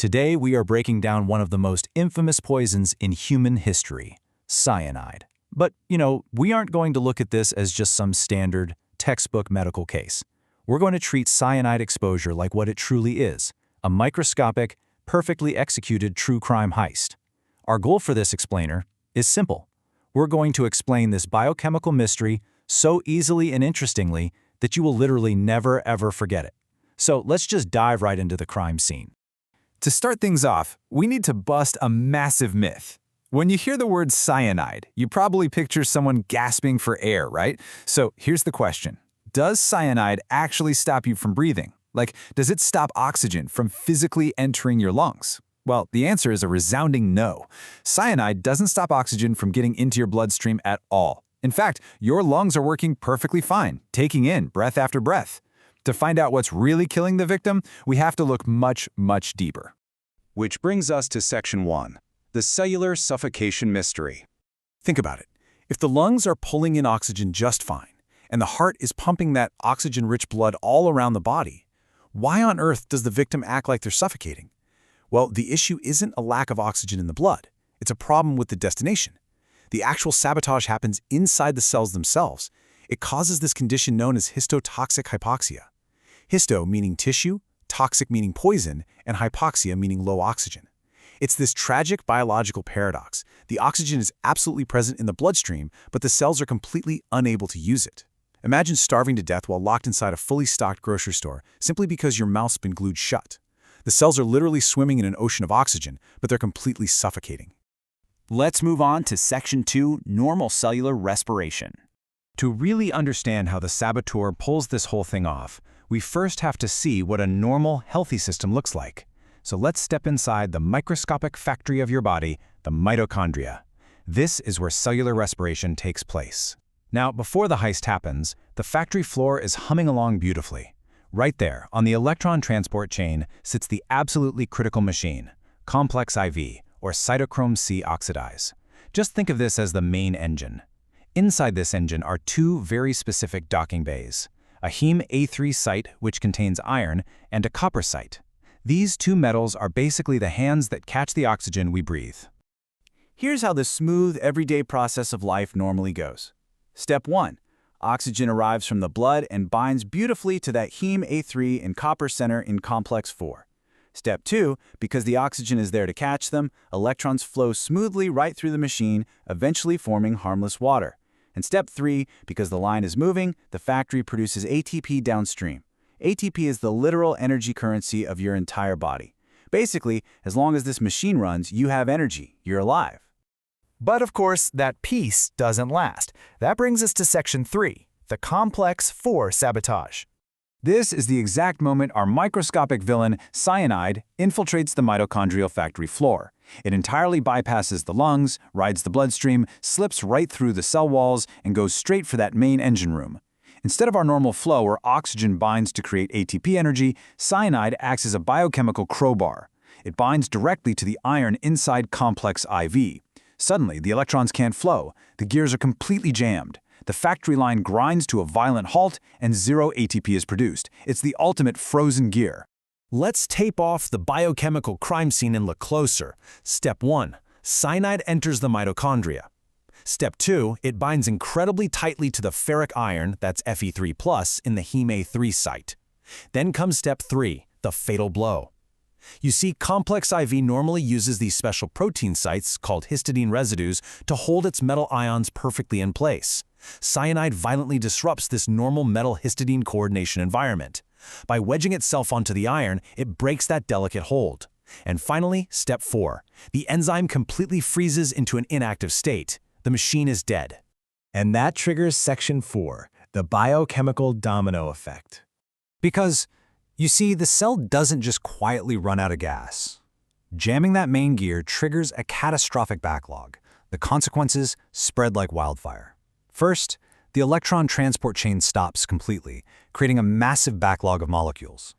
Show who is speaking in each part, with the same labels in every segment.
Speaker 1: Today we are breaking down one of the most infamous poisons in human history, cyanide. But, we aren't going to look at this as just some standard, textbook medical case. We're going to treat cyanide exposure like what it truly is, a microscopic, perfectly executed true crime heist. Our goal for this explainer is simple. We're going to explain this biochemical mystery so easily and interestingly that you will literally never ever forget it. So let's just dive right into the crime scene.
Speaker 2: To start things off, we need to bust a massive myth. When you hear the word cyanide, you probably picture someone gasping for air, right? So here's the question. Does cyanide actually stop you from breathing? Like, does it stop oxygen from physically entering your lungs? Well, the answer is a resounding no. Cyanide doesn't stop oxygen from getting into your bloodstream at all. In fact, your lungs are working perfectly fine, taking in breath after breath. To find out what's really killing the victim, we have to look much, much deeper.
Speaker 3: Which brings us to Section 1, the cellular suffocation mystery.
Speaker 4: Think about it. If the lungs are pulling in oxygen just fine, and the heart is pumping that oxygen-rich blood all around the body, why on earth does the victim act like they're suffocating? Well, the issue isn't a lack of oxygen in the blood. It's a problem with the destination. The actual sabotage happens inside the cells themselves. It causes this condition known as histotoxic hypoxia. Histo meaning tissue, toxic meaning poison, and hypoxia meaning low oxygen. It's this tragic biological paradox. The oxygen is absolutely present in the bloodstream, but the cells are completely unable to use it. Imagine starving to death while locked inside a fully stocked grocery store simply because your mouth's been glued shut. The cells are literally swimming in an ocean of oxygen, but they're completely suffocating.
Speaker 1: Let's move on to Section 2, normal cellular respiration.
Speaker 2: To really understand how the saboteur pulls this whole thing off, we first have to see what a normal, healthy system looks like. So let's step inside the microscopic factory of your body, the mitochondria. This is where cellular respiration takes place. Now, before the heist happens, the factory floor is humming along beautifully. Right there, on the electron transport chain, sits the absolutely critical machine, complex IV, or cytochrome C oxidase. Just think of this as the main engine. Inside this engine are two very specific docking bays, a heme A3 site, which contains iron, and a copper site. These two metals are basically the hands that catch the oxygen we breathe.
Speaker 1: Here's how the smooth, everyday process of life normally goes. Step 1. Oxygen arrives from the blood and binds beautifully to that heme A3 and copper center in complex 4. Step 2, because the oxygen is there to catch them, electrons flow smoothly right through the machine, eventually forming harmless water. And step 3, because the line is moving, the factory produces ATP downstream. ATP is the literal energy currency of your entire body. Basically, as long as this machine runs, you have energy, you're alive.
Speaker 5: But of course, that peace doesn't last. That brings us to Section 3, the complex 4 sabotage.
Speaker 2: This is the exact moment our microscopic villain, cyanide, infiltrates the mitochondrial factory floor. It entirely bypasses the lungs, rides the bloodstream, slips right through the cell walls, and goes straight for that main engine room. Instead of our normal flow where oxygen binds to create ATP energy, cyanide acts as a biochemical crowbar. It binds directly to the iron inside complex IV. Suddenly, the electrons can't flow. The gears are completely jammed. The factory line grinds to a violent halt, and zero ATP is produced. It's the ultimate frozen gear.
Speaker 4: Let's tape off the biochemical crime scene and look closer. Step 1. Cyanide enters the mitochondria. Step 2. It binds incredibly tightly to the ferric iron, that's Fe3+, in the heme A3 site. Then comes Step 3, the fatal blow. You see, complex IV normally uses these special protein sites, called histidine residues, to hold its metal ions perfectly in place. Cyanide violently disrupts this normal metal-histidine coordination environment. By wedging itself onto the iron, it breaks that delicate hold. And finally, Step 4. The enzyme completely freezes into an inactive state. The machine is dead.
Speaker 5: And that triggers Section 4, the biochemical domino effect.
Speaker 2: Because, you see, the cell doesn't just quietly run out of gas. Jamming that main gear triggers a catastrophic backlog. The consequences spread like wildfire. First, the electron transport chain stops completely, creating a massive backlog of molecules.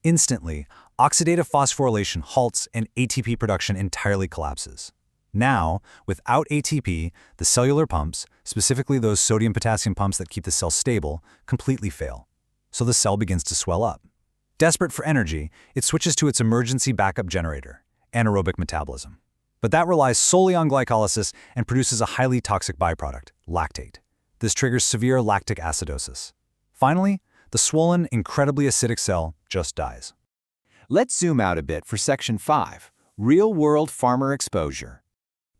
Speaker 2: Instantly, oxidative phosphorylation halts and ATP production entirely collapses. Now, without ATP, the cellular pumps, specifically those sodium-potassium pumps that keep the cell stable, completely fail. So the cell begins to swell up. Desperate for energy, it switches to its emergency backup generator, anaerobic metabolism. But that relies solely on glycolysis and produces a highly toxic byproduct, lactate. This triggers severe lactic acidosis. Finally, the swollen, incredibly acidic cell just dies.
Speaker 3: Let's zoom out a bit for Section 5, Real-World Farmer Exposure.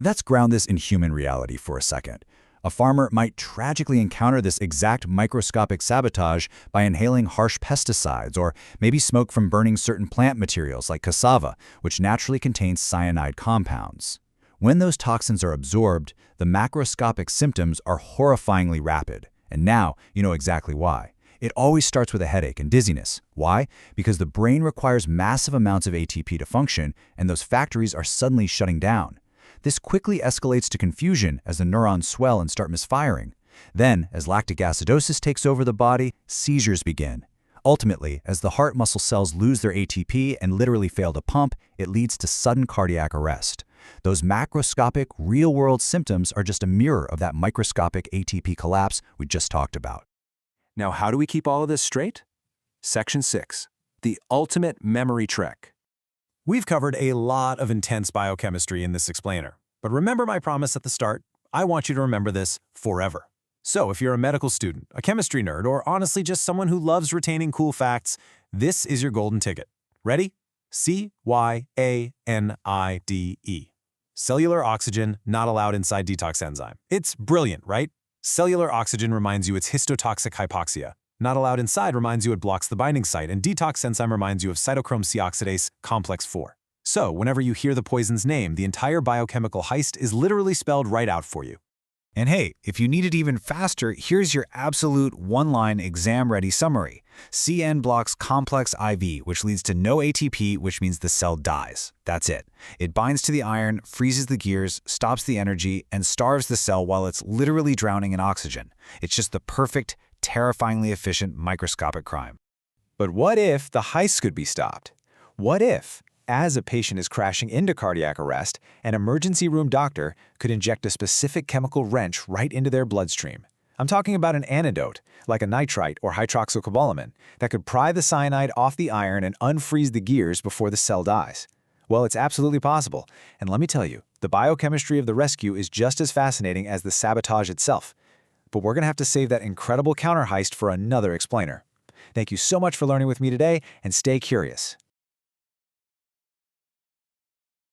Speaker 1: Let's ground this in human reality for a second. A farmer might tragically encounter this exact microscopic sabotage by inhaling harsh pesticides or maybe smoke from burning certain plant materials like cassava, which naturally contains cyanide compounds. When those toxins are absorbed, the macroscopic symptoms are horrifyingly rapid. And now you know exactly why. It always starts with a headache and dizziness. Why? Because the brain requires massive amounts of ATP to function, and those factories are suddenly shutting down. This quickly escalates to confusion as the neurons swell and start misfiring. Then, as lactic acidosis takes over the body, seizures begin. Ultimately, as the heart muscle cells lose their ATP and literally fail to pump, it leads to sudden cardiac arrest. Those macroscopic, real-world symptoms are just a mirror of that microscopic ATP collapse we just talked about.
Speaker 3: Now, how do we keep all of this straight? Section 6, the ultimate memory trick.
Speaker 4: We've covered a lot of intense biochemistry in this explainer, but remember my promise at the start, I want you to remember this forever. So if you're a medical student, a chemistry nerd, or honestly just someone who loves retaining cool facts, this is your golden ticket. Ready? cyanide. Cellular oxygen not allowed inside detox enzyme. It's brilliant, right? Cellular oxygen reminds you it's histotoxic hypoxia. Not allowed inside reminds you it blocks the binding site, and detox enzyme reminds you of cytochrome C oxidase complex 4. So, whenever you hear the poison's name, the entire biochemical heist is literally spelled right out for you.
Speaker 2: And hey, if you need it even faster, here's your absolute one-line exam-ready summary. CN blocks complex IV, which leads to no ATP, which means the cell dies. That's it. It binds to the iron, freezes the gears, stops the energy, and starves the cell while it's literally drowning in oxygen. It's just the perfect, terrifyingly efficient microscopic crime.
Speaker 5: But what if the heist could be stopped? What if, as a patient is crashing into cardiac arrest, an emergency room doctor could inject a specific chemical wrench right into their bloodstream? I'm talking about an antidote, like a nitrite or hydroxycobalamin, that could pry the cyanide off the iron and unfreeze the gears before the cell dies. Well, it's absolutely possible, and let me tell you, the biochemistry of the rescue is just as fascinating as the sabotage itself. But we're going to have to save that incredible counter heist for another explainer. Thank you so much for learning with me today, and stay curious.